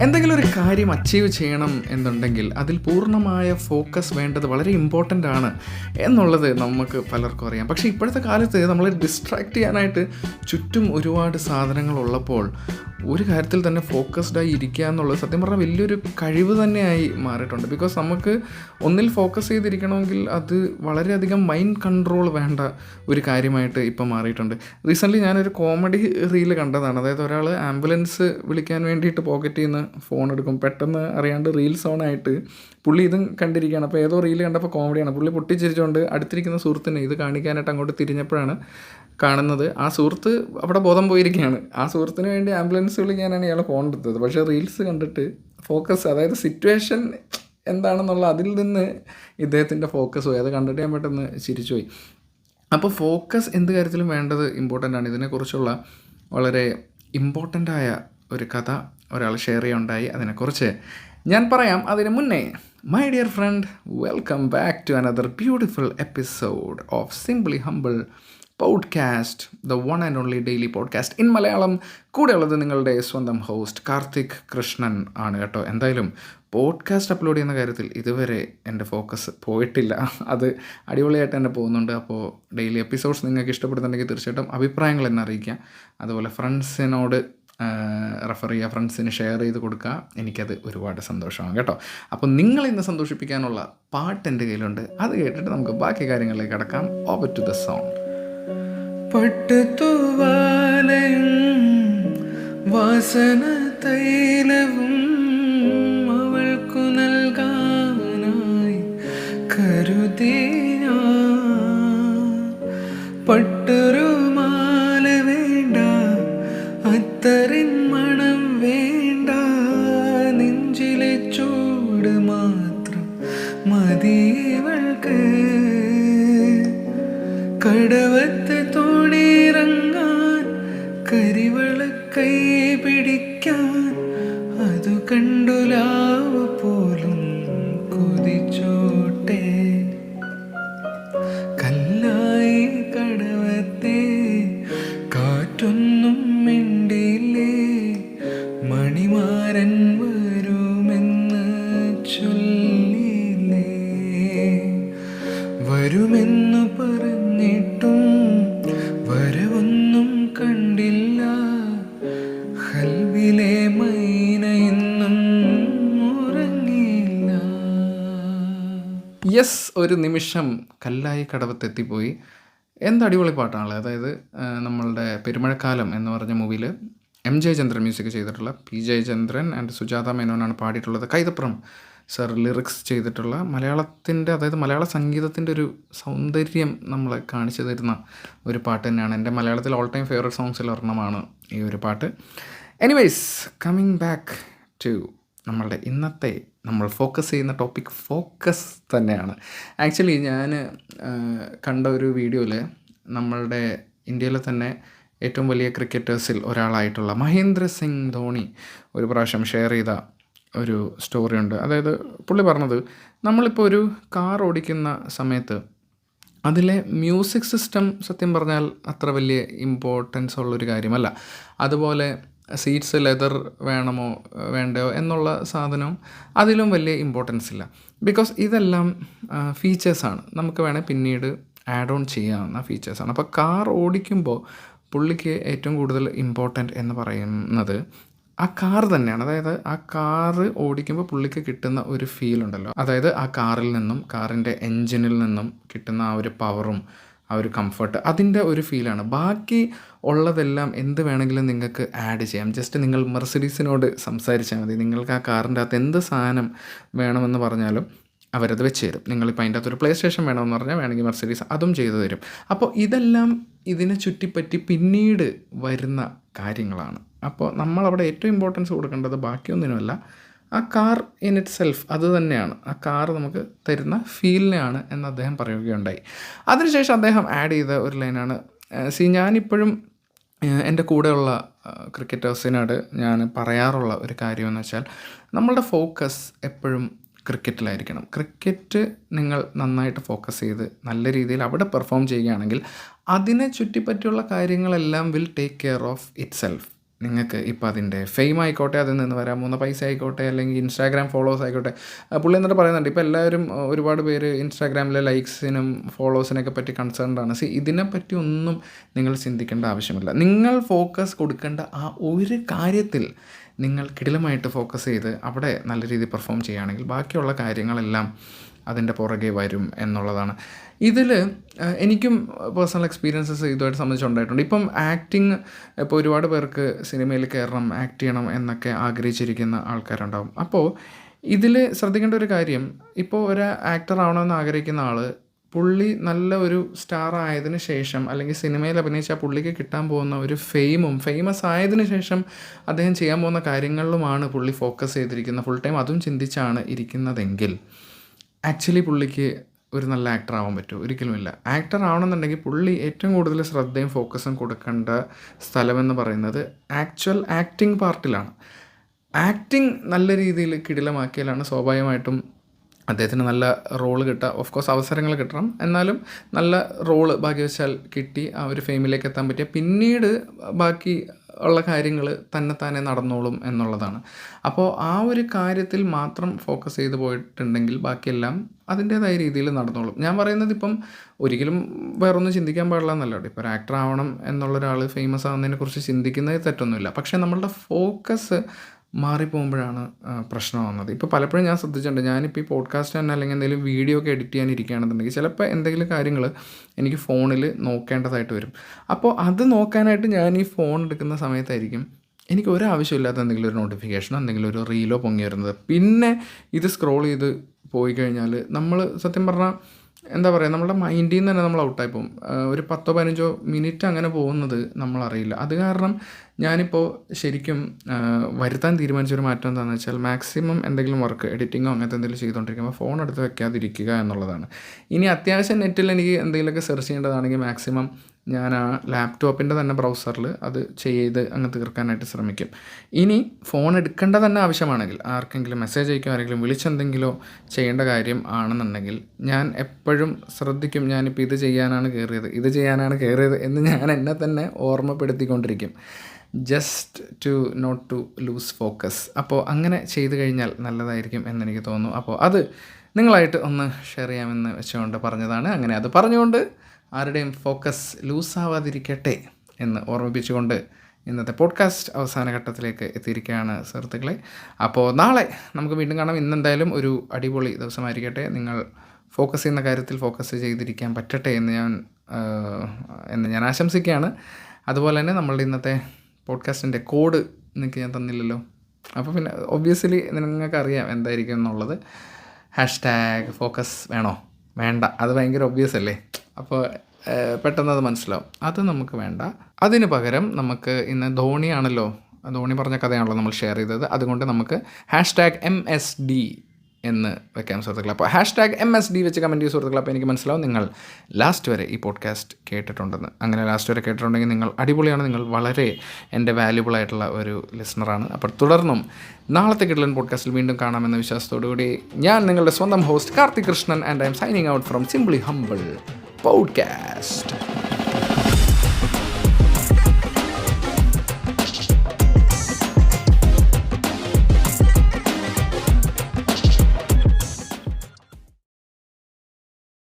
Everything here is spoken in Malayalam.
എന്തെങ്കിലും ഒരു കാര്യം അച്ചീവ് ചെയ്യണം എന്നുണ്ടെങ്കിൽ അതിൽ പൂർണ്ണമായ ഫോക്കസ് വേണ്ടത് വളരെ ഇമ്പോർട്ടൻ്റ് ആണ് എന്നുള്ളത് നമുക്ക് പലർക്കും അറിയാം. പക്ഷേ ഇപ്പോഴത്തെ കാലത്ത് നമ്മളെ ഡിസ്ട്രാക്ട് ചെയ്യാനായിട്ട് ചുറ്റും ഒരുപാട് സാധനങ്ങളുള്ളപ്പോൾ ഒരു കാര്യത്തിൽ തന്നെ ഫോക്കസ്ഡായി ഇരിക്കുക എന്നുള്ളത് സത്യം പറഞ്ഞാൽ വലിയൊരു കഴിവ് തന്നെയായി മാറിയിട്ടുണ്ട്. ബിക്കോസ് നമുക്ക് ഒന്നിൽ ഫോക്കസ് ചെയ്തിരിക്കണമെങ്കിൽ അത് വളരെയധികം മൈൻഡ് കൺട്രോൾ വേണ്ട ഒരു കാര്യമായിട്ട് ഇപ്പം മാറിയിട്ടുണ്ട്. റീസെൻ്റ്ലി ഞാനൊരു കോമഡി റീല് കണ്ടതാണ്. അതായത് ഒരാൾ ആംബുലൻസ് വിളിക്കാൻ വേണ്ടിയിട്ട് പോക്കറ്റിൽ നിന്ന് ഫോൺ എടുക്കും, പെട്ടെന്ന് അറിയാണ്ട് റീൽസ് ഓണായിട്ട് പുള്ളി ഇതും കണ്ടിരിക്കുകയാണ്. അപ്പോൾ ഏതോ റീല് കണ്ടപ്പോൾ കോമഡിയാണ്. പുള്ളി പൊട്ടിച്ചിരിച്ചുകൊണ്ട് അടുത്തിരിക്കുന്ന സുഹൃത്തിനെ ഇത് കാണിക്കാനായിട്ട് അങ്ങോട്ട് തിരിഞ്ഞപ്പോഴാണ് കാണുന്നത് ആ സുഹൃത്ത് അവിടെ ബോധം പോയിരിക്കുകയാണ്. ആ സുഹൃത്തിന് വേണ്ടി ആംബുലൻസ് വിളിക്കാനാണ് ഇയാൾ ഫോൺ എടുത്തത്. പക്ഷേ റീൽസ് കണ്ടിട്ട് ഫോക്കസ്, അതായത് സിറ്റുവേഷൻ എന്താണെന്നുള്ള അതിൽ നിന്ന് ഇദ്ദേഹത്തിൻ്റെ ഫോക്കസ് പോയി. അത് കണ്ടിട്ട് ഞാൻ പെട്ടെന്ന് ചിരിച്ചുപോയി. അപ്പോൾ ഫോക്കസ് എന്ത് കാര്യത്തിലും വേണ്ടത് ഇമ്പോർട്ടൻ്റ് ആണ്. ഇതിനെക്കുറിച്ചുള്ള വളരെ ഇമ്പോർട്ടൻ്റായ ഒരു കഥ ഒരാൾ ഷെയർ ചെയ്യുകയുണ്ടായി. അതിനെക്കുറിച്ച് ഞാൻ പറയാം. അതിന് മുന്നേ my dear friend, welcome back to another beautiful episode of simply humble podcast, the one and only daily podcast in Malayalam. കൂടെയുള്ളത് നിങ്ങളുടെ സ്വന്തം ഹോസ്റ്റ് കാർത്തിക് കൃഷ്ണൻ ആണ് കേട്ടോ. എന്തായാലും പോഡ്കാസ്റ്റ് അപ്ലോഡ് ചെയ്യുന്ന കാര്യത്തിൽ ഇതുവരെ എൻ്റെ ഫോക്കസ് പോയിട്ടില്ല. അത് അടിപൊളിയായിട്ട് തന്നെ പോകുന്നുണ്ട്. അപ്പോൾ ഡെയിലി എപ്പിസോഡ്സ് നിങ്ങൾക്ക് ഇഷ്ടപ്പെടുന്നുണ്ടെങ്കിൽ തീർച്ചയായിട്ടും അഭിപ്രായങ്ങൾ എന്നെ അറിയിക്കുക. അതുപോലെ ഫ്രണ്ട്സിനോട് റെഫർ ചെയ്യുക, ഫ്രണ്ട്സിന് ഷെയർ ചെയ്ത് കൊടുക്കുക. എനിക്കത് ഒരുപാട് സന്തോഷമാണ് കേട്ടോ. അപ്പോൾ നിങ്ങളിന്ന് സന്തോഷിപ്പിക്കാനുള്ള പാട്ട് എൻ്റെ കയ്യിലുണ്ട്. അത് കേട്ടിട്ട് നമുക്ക് ബാക്കി കാര്യങ്ങളിലേക്ക് കടക്കാം. Over to the song. പട്ടുതൂവാലയും വാസന തൈലവും അവൾക്കു നൽകാനായി കരുതി പട്ടൊരു മാല വേണ്ട, അത്തറിൻ മണം വേണ്ട, നെഞ്ചിലെ ചൂട് മാത്രം മതിവൾക്ക്. കടവത്ത് തോണിയിറങ്ങാൻ, കരിവള കൈ പിടിക്കാൻ, അതു കണ്ടുലാവ് പോലും കൊതിച്ചോട്ടെ. കല്ലായി കടവത്തെ കാറ്റൊന്നും മിണ്ടില്ലേ, മണിമാരൻ വരുമെന്ന് ചൊല്ലില്ലേ. വരുമെന്നു പറഞ്ഞിട്ടും വരവൊന്നും കണ്ടില്ല, ഹൽവിലെ മൈന ഇന്നും ഉറങ്ങിയില്ല. യെസ്, ഒരു നിമിഷം കല്ലായി കടവത്തെത്തിപ്പോയി. എന്ത് അടിപൊളി പാട്ടാണല്ലേ. അതായത് നമ്മളുടെ പെരുമഴക്കാലം എന്ന് പറഞ്ഞ മൂവിയിൽ MJ ചന്ദ്രൻ മ്യൂസിക് ചെയ്തിട്ടുള്ള, PJ ചന്ദ്രൻ ആൻഡ് സുജാത മേനോനാണ് പാടിയിട്ടുള്ളത്. കൈതപ്രം സർ ലിറിക്സ് ചെയ്തിട്ടുള്ള മലയാളത്തിൻ്റെ, അതായത് മലയാള സംഗീതത്തിൻ്റെ ഒരു സൗന്ദര്യം നമ്മളെ കാണിച്ചു തരുന്ന ഒരു പാട്ട് തന്നെയാണ്. എൻ്റെ മലയാളത്തിൽ ഓൾ ടൈം ഫേവറേറ്റ് സോങ്സിൽ ഒരെണ്ണമാണ് ഈ ഒരു പാട്ട്. എനിവേയ്സ്, കമ്മിങ് ബാക്ക് ടു നമ്മളുടെ ഇന്നത്തെ നമ്മൾ ഫോക്കസ് ചെയ്യുന്ന ടോപ്പിക് ഫോക്കസ് തന്നെയാണ്. ആക്ച്വലി ഞാൻ കണ്ട ഒരു വീഡിയോയിൽ നമ്മളുടെ ഇന്ത്യയിലെ തന്നെ ഏറ്റവും വലിയ ക്രിക്കറ്റേഴ്സിൽ ഒരാളായിട്ടുള്ള മഹേന്ദ്ര സിംഗ് ധോണി ഒരു പ്രാവശ്യം ഷെയർ ചെയ്ത ഒരു സ്റ്റോറി ഉണ്ട്. അതായത് പുള്ളി പറഞ്ഞത്, നമ്മളിപ്പോൾ ഒരു കാർ ഓടിക്കുന്ന സമയത്ത് അതിലെ മ്യൂസിക് സിസ്റ്റം സത്യം പറഞ്ഞാൽ അത്ര വലിയ ഇമ്പോർട്ടൻസ് ഉള്ളൊരു കാര്യമല്ല. അതുപോലെ സീറ്റ്സ് ലെതർ വേണമോ വേണ്ടയോ എന്നുള്ള സാധനവും അതിലും വലിയ ഇമ്പോർട്ടൻസ് ഇല്ല. ബിക്കോസ് ഇതെല്ലാം ഫീച്ചേഴ്സാണ്, നമുക്ക് വേണേൽ പിന്നീട് ആഡ് ഓൺ ചെയ്യാവുന്ന ഫീച്ചേഴ്സാണ്. അപ്പോൾ കാർ ഓടിക്കുമ്പോൾ പുള്ളിക്ക് ഏറ്റവും കൂടുതൽ ഇമ്പോർട്ടൻ്റ് എന്ന് പറയുന്നത് ആ കാർ തന്നെയാണ്. അതായത് ആ കാറ് ഓടിക്കുമ്പോൾ പുള്ളിക്ക് കിട്ടുന്ന ഒരു ഫീൽ ഉണ്ടല്ലോ, അതായത് ആ കാറിൽ നിന്നും, കാറിൻ്റെ എൻജിനിൽ നിന്നും കിട്ടുന്ന ആ ഒരു പവറും ആ ഒരു കംഫർട്ട്, അതിൻ്റെ ഒരു ഫീലാണ്. ബാക്കി ഉള്ളതെല്ലാം എന്ത് വേണമെങ്കിലും നിങ്ങൾക്ക് ആഡ് ചെയ്യാം. ജസ്റ്റ് നിങ്ങൾ മെർസിഡീസിനോട് സംസാരിച്ചാൽ മതി. നിങ്ങൾക്ക് ആ കാറിൻ്റെ അകത്ത് എന്ത് സാധനം വേണമെന്ന് പറഞ്ഞാലും അവരത് വെച്ച് തരും. നിങ്ങളിപ്പോൾ അതിൻ്റെ അകത്തൊരു പ്ലേ സ്റ്റേഷൻ വേണമെന്ന് പറഞ്ഞാൽ വേണമെങ്കിൽ മെർസിഡീസ് അതും ചെയ്തു തരും. അപ്പോൾ ഇതെല്ലാം ഇതിനെ ചുറ്റിപ്പറ്റി പിന്നീട് വരുന്ന കാര്യങ്ങളാണ്. അപ്പോൾ നമ്മളവിടെ ഏറ്റവും ഇമ്പോർട്ടൻസ് കൊടുക്കേണ്ടത് ബാക്കിയൊന്നിനുമല്ല, ആ കാർ ഇൻ ഇറ്റ് സെൽഫ് അത് തന്നെയാണ്. ആ കാർ നമുക്ക് തരുന്ന ഫീലിനെയാണ് എന്ന് അദ്ദേഹം പറയുകയുണ്ടായി. അതിനുശേഷം അദ്ദേഹം ആഡ് ചെയ്ത ഒരു ലൈനാണ്, ഞാനിപ്പോഴും എൻ്റെ കൂടെയുള്ള ക്രിക്കറ്റേഴ്സിനോട് ഞാൻ പറയാറുള്ള ഒരു കാര്യമെന്ന് വെച്ചാൽ, നമ്മളുടെ ഫോക്കസ് എപ്പോഴും ക്രിക്കറ്റിലായിരിക്കണം. ക്രിക്കറ്റ് നിങ്ങൾ നന്നായിട്ട് ഫോക്കസ് ചെയ്ത് നല്ല രീതിയിൽ അവിടെ പെർഫോം ചെയ്യുകയാണെങ്കിൽ അതിനെ ചുറ്റിപ്പറ്റിയുള്ള കാര്യങ്ങളെല്ലാം will take care of it self. നിങ്ങൾക്ക് ഇപ്പോൾ അതിൻ്റെ ഫെയിം ആയിക്കോട്ടെ, അതിൽ നിന്ന് വരാൻ പോകുന്ന പൈസ ആയിക്കോട്ടെ, അല്ലെങ്കിൽ ഇൻസ്റ്റാഗ്രാം ഫോളോവേഴ്സ് ആയിക്കോട്ടെ. പുള്ളി എന്നിട്ട് പറയുന്നുണ്ട്, ഇപ്പോൾ എല്ലാവരും ഒരുപാട് പേര് ഇൻസ്റ്റാഗ്രാമിലെ ലൈക്സിനും ഫോളോവേഴ്സിനൊക്കെ പറ്റി കൺസേൺഡ് ആണ്. ഇതിനെപ്പറ്റി ഒന്നും നിങ്ങൾ ചിന്തിക്കേണ്ട ആവശ്യമില്ല. നിങ്ങൾ ഫോക്കസ് കൊടുക്കേണ്ട ആ ഒരു കാര്യത്തിൽ നിങ്ങൾ കിടിലമായിട്ട് ഫോക്കസ് ചെയ്ത് അവിടെ നല്ല രീതിയിൽ പെർഫോം ചെയ്യുകയാണെങ്കിൽ ബാക്കിയുള്ള കാര്യങ്ങളെല്ലാം അതിൻ്റെ പുറകെ വരും എന്നുള്ളതാണ്. ഇതിൽ എനിക്കും പേഴ്സണൽ എക്സ്പീരിയൻസസ് ഇതുമായിട്ട് സംബന്ധിച്ചുണ്ടായിട്ടുണ്ട്. ഇപ്പം ആക്ടിങ്, ഇപ്പോൾ ഒരുപാട് പേർക്ക് സിനിമയിൽ കയറണം, ആക്ട് ചെയ്യണം എന്നൊക്കെ ആഗ്രഹിച്ചിരിക്കുന്ന ആൾക്കാരുണ്ടാകും. അപ്പോൾ ഇതിൽ ശ്രദ്ധിക്കേണ്ട ഒരു കാര്യം, ഇപ്പോൾ ഒരു ആക്ടർ ആവണമെന്ന് ആഗ്രഹിക്കുന്ന ആൾ, പുള്ളി നല്ല ഒരു സ്റ്റാർ ആയതിനു ശേഷം, അല്ലെങ്കിൽ സിനിമയിൽ അഭിനയിച്ചാൽ പുള്ളിക്ക് കിട്ടാൻ പോകുന്ന ഒരു ഫേമസ് ആയതിനു ശേഷം അദ്ദേഹം ചെയ്യാൻ പോകുന്ന കാര്യങ്ങളിലുമാണ് പുള്ളി ഫോക്കസ് ചെയ്തിരിക്കുന്നത്, ഫുൾ ടൈം അതും ചിന്തിച്ചാണ് ഇരിക്കുന്നതെങ്കിൽ ആക്ച്വലി പുള്ളിക്ക് ഒരു നല്ല ആക്ടർ ആവാൻ പറ്റുമോ? ഒരിക്കലുമില്ല. ആക്ടർ ആവണമെന്നുണ്ടെങ്കിൽ പുള്ളി ഏറ്റവും കൂടുതൽ ശ്രദ്ധയും ഫോക്കസും കൊടുക്കേണ്ട സ്ഥലമെന്ന് പറയുന്നത് ആക്ച്വൽ ആക്ടിങ് പാർട്ടിലാണ്. ആക്ടിങ് നല്ല രീതിയിൽ കിടിലമാക്കിയാലാണ് സ്വാഭാവികമായിട്ടും അദ്ദേഹത്തിന് നല്ല റോള് കിട്ടുക. ഓഫ് കോഴ്സ് അവസരങ്ങൾ കിട്ടണം, എന്നാലും നല്ല റോള് ഭാഗ്യവശാൽ കിട്ടി ആ ഒരു ഫെയിമിലേക്ക് എത്താൻ പറ്റിയ പിന്നീട് ബാക്കി ഉള്ള കാര്യങ്ങൾ തന്നെത്താനെ നടന്നോളും എന്നുള്ളതാണ്. അപ്പോൾ ആ ഒരു കാര്യത്തിൽ മാത്രം ഫോക്കസ് ചെയ്ത് പോയിട്ടുണ്ടെങ്കിൽ ബാക്കിയെല്ലാം അതിൻ്റേതായ രീതിയിൽ നടന്നോളും. ഞാൻ പറയുന്നത് ഇപ്പം ഒരിക്കലും വേറൊന്നും ചിന്തിക്കാൻ പാടില്ല എന്നല്ല. ഇപ്പോൾ ഒരു ആക്ടർ ആവണം എന്നുള്ളൊരാൾ ഫേമസ് ആവുന്നതിനെക്കുറിച്ച് ചിന്തിക്കുന്നത് തെറ്റൊന്നുമില്ല. പക്ഷേ നമ്മളുടെ ഫോക്കസ് മാറിപ്പോകുമ്പോഴാണ് പ്രശ്നമാകുന്നത്. ഇപ്പോൾ പലപ്പോഴും ഞാൻ ശ്രദ്ധിച്ചിട്ടുണ്ട്, ഞാനിപ്പോൾ ഈ പോഡ്കാസ്റ്റ് തന്നെ അല്ലെങ്കിൽ എന്തെങ്കിലും വീഡിയോ ഒക്കെ എഡിറ്റ് ചെയ്യാനിരിക്കുകയാണെന്നുണ്ടെങ്കിൽ ചിലപ്പോൾ എന്തെങ്കിലും കാര്യങ്ങൾ എനിക്ക് ഫോണിൽ നോക്കേണ്ടതായിട്ട് വരും. അപ്പോൾ അത് നോക്കാനായിട്ട് ഞാൻ ഈ ഫോൺ എടുക്കുന്ന സമയത്തായിരിക്കും എനിക്ക് ഒരാവശ്യമില്ലാത്ത എന്തെങ്കിലും ഒരു നോട്ടിഫിക്കേഷനോ എന്തെങ്കിലും ഒരു റീലോ പൊങ്ങി വരുന്നത്. പിന്നെ ഇത് സ്ക്രോൾ ചെയ്ത് പോയി കഴിഞ്ഞാൽ നമ്മൾ സത്യം പറഞ്ഞാൽ എന്താ പറയുക, നമ്മുടെ മൈൻഡിൽ നിന്ന് തന്നെ നമ്മൾ ഔട്ടായി പോകും. ഒരു 10-15 മിനിറ്റ് അങ്ങനെ പോകുന്നത് നമ്മളറിയില്ല. അത് കാരണം ഞാനിപ്പോൾ ശരിക്കും വരുത്താൻ തീരുമാനിച്ചൊരു മാറ്റം എന്താണെന്ന് വെച്ചാൽ, മാക്സിമം എന്തെങ്കിലും വർക്ക് എഡിറ്റിങ്ങോ അങ്ങനത്തെ എന്തെങ്കിലും ചെയ്തുകൊണ്ടിരിക്കുമ്പോൾ ഫോൺ എടുത്ത് വെക്കാതിരിക്കുക എന്നുള്ളതാണ്. ഇനി അത്യാവശ്യം നെറ്റിൽ എനിക്ക് എന്തെങ്കിലുമൊക്കെ സെർച്ച് ചെയ്യേണ്ടതാണെങ്കിൽ മാക്സിമം ഞാൻ ആ ലാപ്ടോപ്പിൻ്റെ തന്നെ ബ്രൗസറിൽ അത് ചെയ്ത് അങ്ങ് തീർക്കാനായിട്ട് ശ്രമിക്കും. ഇനി ഫോൺ എടുക്കേണ്ട തന്നെ ആവശ്യമാണെങ്കിൽ, ആർക്കെങ്കിലും മെസ്സേജ് അയക്കും, ആരെങ്കിലും വിളിച്ചെന്തെങ്കിലോ ചെയ്യേണ്ട കാര്യം ആണെന്നുണ്ടെങ്കിൽ ഞാൻ എപ്പോഴും ശ്രദ്ധിക്കും, ഞാനിപ്പോൾ ഇത് ചെയ്യാനാണ് കയറിയത് എന്ന് ഞാൻ എന്നെ തന്നെ ഓർമ്മപ്പെടുത്തിക്കൊണ്ടിരിക്കും, just to not to lose focus. അപ്പോൾ അങ്ങനെ ചെയ്തു കഴിഞ്ഞാൽ നല്ലതായിരിക്കും എന്നെനിക്ക് തോന്നുന്നു. അപ്പോൾ അത് നിങ്ങളായിട്ട് ഒന്ന് ഷെയർ ചെയ്യാമെന്ന് വെച്ചുകൊണ്ട് പറഞ്ഞതാണ്. അങ്ങനെ അത് പറഞ്ഞുകൊണ്ട് ആരുടെയും ഫോക്കസ് ലൂസാവാതിരിക്കട്ടെ എന്ന് ഓർമ്മിപ്പിച്ചുകൊണ്ട് ഇന്നത്തെ പോഡ്കാസ്റ്റ് അവസാന ഘട്ടത്തിലേക്ക് എത്തിയിരിക്കുകയാണ് സുഹൃത്തുക്കളെ. അപ്പോൾ നാളെ നമുക്ക് വീണ്ടും കാണാം. ഇന്നെന്തായാലും ഒരു അടിപൊളി ദിവസമായിരിക്കട്ടെ. നിങ്ങൾ ഫോക്കസ് ചെയ്യുന്ന കാര്യത്തിൽ ഫോക്കസ് ചെയ്തിരിക്കാൻ പറ്റട്ടെ എന്ന് ഞാൻ ആശംസിക്കുകയാണ്. അതുപോലെ തന്നെ നമ്മളുടെ ഇന്നത്തെ പോഡ്കാസ്റ്റിൻ്റെ കോഡ് നിങ്ങൾക്ക് ഞാൻ തന്നില്ലല്ലോ. അപ്പോൾ പിന്നെ ഒബ്വിയസ്ലി നിങ്ങൾക്കറിയാം എന്തായിരിക്കും എന്നുള്ളത്. #ഫോക്കസ് വേണോ? വേണ്ട, അത് ഭയങ്കര ഒബ്വിയസ് അല്ലേ. അപ്പോൾ പെട്ടെന്ന് അത് മനസ്സിലാവും. അത് നമുക്ക് വേണ്ട. അതിന് പകരം നമുക്ക് ഇന്ന് ധോണി പറഞ്ഞ കഥയാണല്ലോ നമ്മൾ ഷെയർ ചെയ്തത്. അതുകൊണ്ട് നമുക്ക് #MSD എന്ന് വെക്കാം സുഹൃത്തുക്കളെ. അപ്പോൾ #MSD വെച്ച് കമൻറ്റ് ചെയ്യും സുഹൃത്തുക്കളെ. അപ്പോൾ എനിക്ക് മനസ്സിലാവും നിങ്ങൾ ലാസ്റ്റ് വരെ ഈ പോഡ്കാസ്റ്റ് കേട്ടിട്ടുണ്ടെന്ന്. അങ്ങനെ ലാസ്റ്റ് വരെ കേട്ടിട്ടുണ്ടെങ്കിൽ നിങ്ങൾ അടിപൊളിയാണ്, നിങ്ങൾ വളരെ എൻ്റെ വാല്യുബിൾ ആയിട്ടുള്ള ഒരു ലിസണറാണ്. അപ്പോൾ തുടർന്നും നാളത്തെ കിടലൻ പോഡ്കാസ്റ്റിൽ വീണ്ടും കാണാമെന്ന വിശ്വാസത്തോടു കൂടി ഞാൻ നിങ്ങളുടെ സ്വന്തം host Karthik Krishnan, and I M signing out from simply humble podcast.